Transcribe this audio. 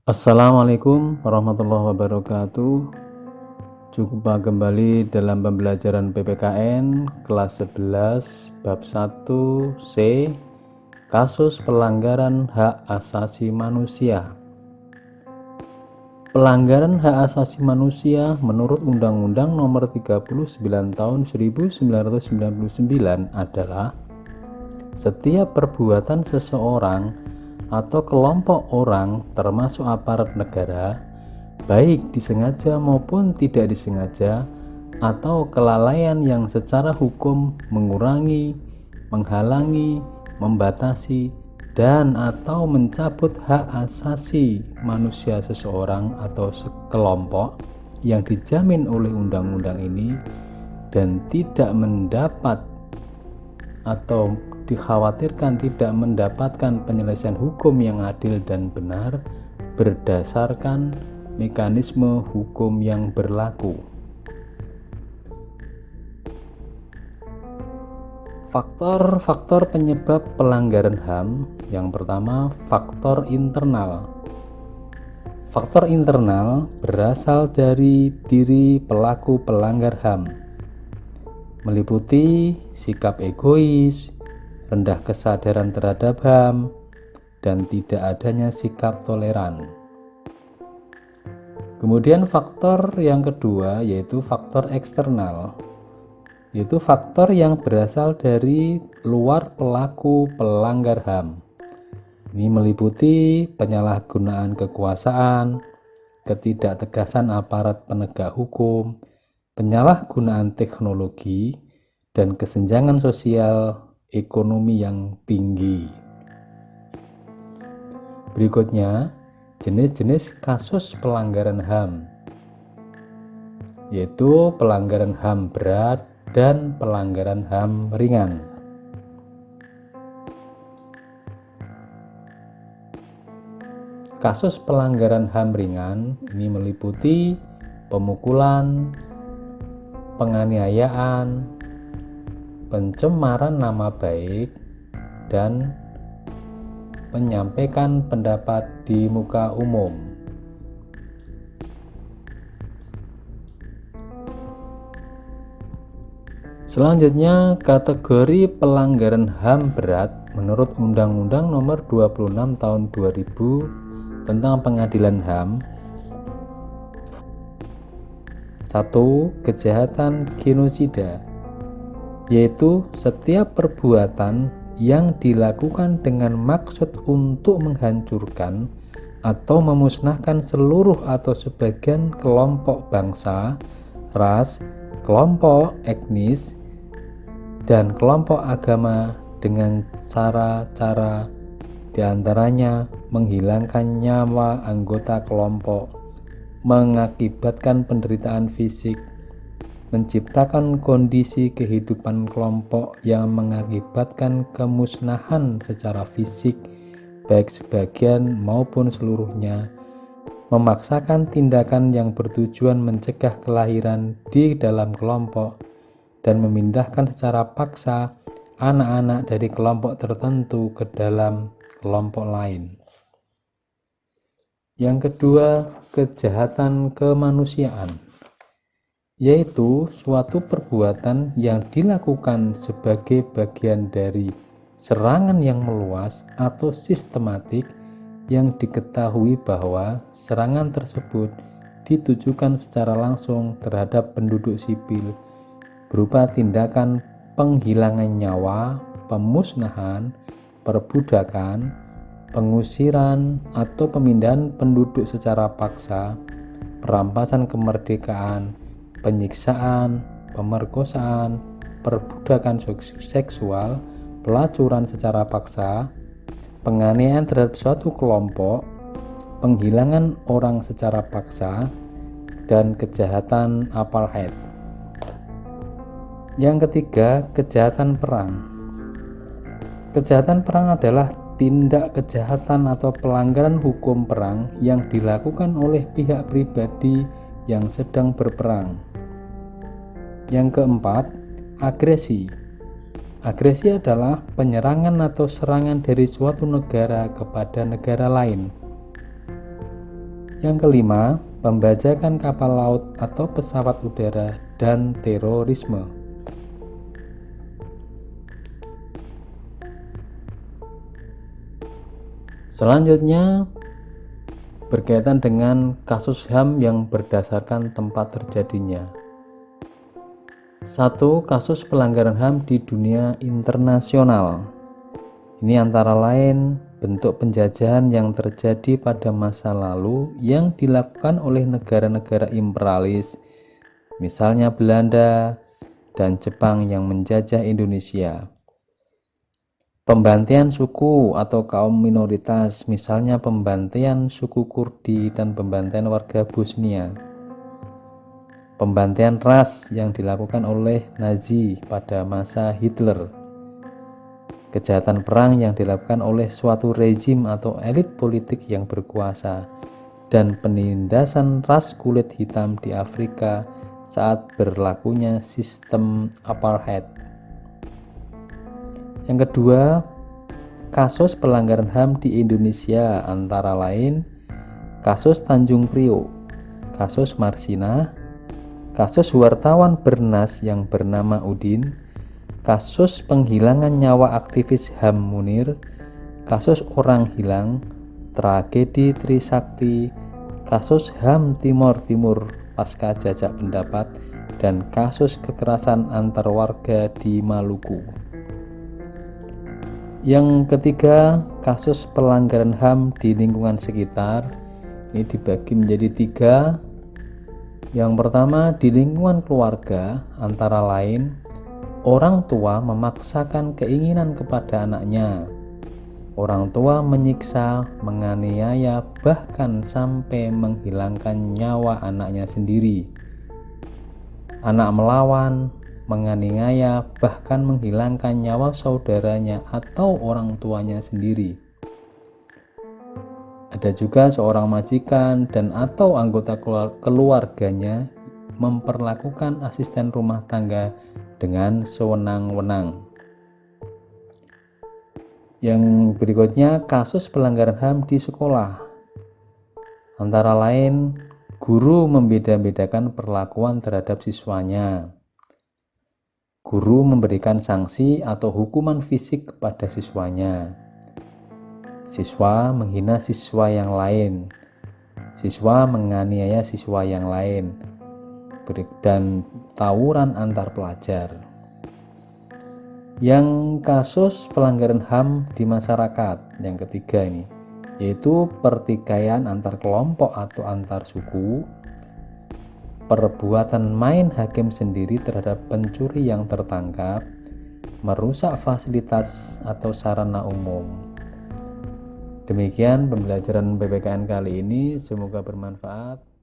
Assalamualaikum warahmatullahi wabarakatuh. Jumpa kembali dalam pembelajaran PPKN kelas 11 bab 1C, kasus pelanggaran hak asasi manusia. Pelanggaran hak asasi manusia menurut Undang-Undang Nomor 39 Tahun 1999 adalah setiap perbuatan seseorang atau kelompok orang termasuk aparat negara, baik disengaja maupun tidak disengaja, atau kelalaian yang secara hukum mengurangi, menghalangi, membatasi, dan atau mencabut hak asasi manusia seseorang atau sekelompok yang dijamin oleh undang-undang ini dan tidak mendapat atau dikhawatirkan tidak mendapatkan penyelesaian hukum yang adil dan benar berdasarkan mekanisme hukum yang berlaku. Faktor-faktor penyebab pelanggaran HAM. Yang pertama, faktor internal. Faktor internal berasal dari diri pelaku pelanggar HAM, meliputi sikap egois, rendah kesadaran terhadap HAM, dan tidak adanya sikap toleran. Kemudian faktor yang kedua yaitu faktor eksternal, yaitu faktor yang berasal dari luar pelaku pelanggar HAM. Ini meliputi penyalahgunaan kekuasaan, ketidaktegasan aparat penegak hukum, penyalahgunaan teknologi, dan kesenjangan sosial ekonomi yang tinggi. Berikutnya, jenis-jenis kasus pelanggaran HAM, yaitu pelanggaran HAM berat dan pelanggaran HAM ringan. Kasus pelanggaran HAM ringan ini meliputi pemukulan, penganiayaan, pencemaran nama baik, dan menyampaikan pendapat di muka umum. Selanjutnya, kategori pelanggaran HAM berat menurut Undang-Undang Nomor 26 Tahun 2000 tentang Pengadilan HAM. 1. Kejahatan genosida, yaitu setiap perbuatan yang dilakukan dengan maksud untuk menghancurkan atau memusnahkan seluruh atau sebagian kelompok bangsa, ras, kelompok etnis, dan kelompok agama dengan cara-cara diantaranya menghilangkan nyawa anggota kelompok, mengakibatkan penderitaan fisik, menciptakan kondisi kehidupan kelompok yang mengakibatkan kemusnahan secara fisik baik sebagian maupun seluruhnya, memaksakan tindakan yang bertujuan mencegah kelahiran di dalam kelompok, dan memindahkan secara paksa anak-anak dari kelompok tertentu ke dalam kelompok lain. Yang kedua, kejahatan kemanusiaan, yaitu suatu perbuatan yang dilakukan sebagai bagian dari serangan yang meluas atau sistematik yang diketahui bahwa serangan tersebut ditujukan secara langsung terhadap penduduk sipil berupa tindakan penghilangan nyawa, pemusnahan, perbudakan, pengusiran atau pemindahan penduduk secara paksa, perampasan kemerdekaan, penyiksaan, pemerkosaan, perbudakan seksual, pelacuran secara paksa, penganiayaan terhadap suatu kelompok, penghilangan orang secara paksa, dan kejahatan apartheid. Yang ketiga, kejahatan perang. Kejahatan perang adalah tindak kejahatan atau pelanggaran hukum perang yang dilakukan oleh pihak pribadi yang sedang berperang. Yang keempat, agresi. Agresi adalah penyerangan atau serangan dari suatu negara kepada negara lain. Yang kelima, pembajakan kapal laut atau pesawat udara dan terorisme. Selanjutnya, berkaitan dengan kasus HAM yang berdasarkan tempat terjadinya. 1. Kasus pelanggaran HAM di dunia internasional. Ini antara lain bentuk penjajahan yang terjadi pada masa lalu yang dilakukan oleh negara-negara imperialis, misalnya Belanda dan Jepang yang menjajah Indonesia. Pembantaian suku atau kaum minoritas, misalnya pembantaian suku Kurdi dan pembantaian warga Bosnia. Pembantaian ras yang dilakukan oleh Nazi pada masa Hitler. Kejahatan perang yang dilakukan oleh suatu rezim atau elit politik yang berkuasa, dan penindasan ras kulit hitam di Afrika saat berlakunya sistem apartheid. Yang kedua, kasus pelanggaran HAM di Indonesia antara lain kasus Tanjung Priok, kasus Marsina, kasus wartawan Bernas yang bernama Udin, kasus penghilangan nyawa aktivis HAM Munir, kasus orang hilang, tragedi Trisakti, kasus HAM Timor Timur pasca jajak pendapat, dan kasus kekerasan antar warga di Maluku. Yang ketiga, kasus pelanggaran HAM di lingkungan sekitar. Ini dibagi menjadi 3. Yang pertama, di lingkungan keluarga, antara lain orang tua memaksakan keinginan kepada anaknya. Orang tua menyiksa, menganiaya, bahkan sampai menghilangkan nyawa anaknya sendiri. Anak melawan, menganiaya, bahkan menghilangkan nyawa saudaranya atau orang tuanya sendiri. Ada juga seorang majikan dan atau anggota keluarganya memperlakukan asisten rumah tangga dengan sewenang-wenang. Yang berikutnya, kasus pelanggaran HAM di sekolah. Antara lain, guru membeda-bedakan perlakuan terhadap siswanya. Guru memberikan sanksi atau hukuman fisik kepada siswanya. Siswa menghina siswa yang lain. Siswa menganiaya siswa yang lain. Dan tawuran antar pelajar. Yang kasus pelanggaran HAM di masyarakat yang ketiga ini, yaitu pertikaian antar kelompok atau antar suku, perbuatan main hakim sendiri terhadap pencuri yang tertangkap, merusak fasilitas atau sarana umum. Demikian pembelajaran PPKN kali ini, semoga bermanfaat.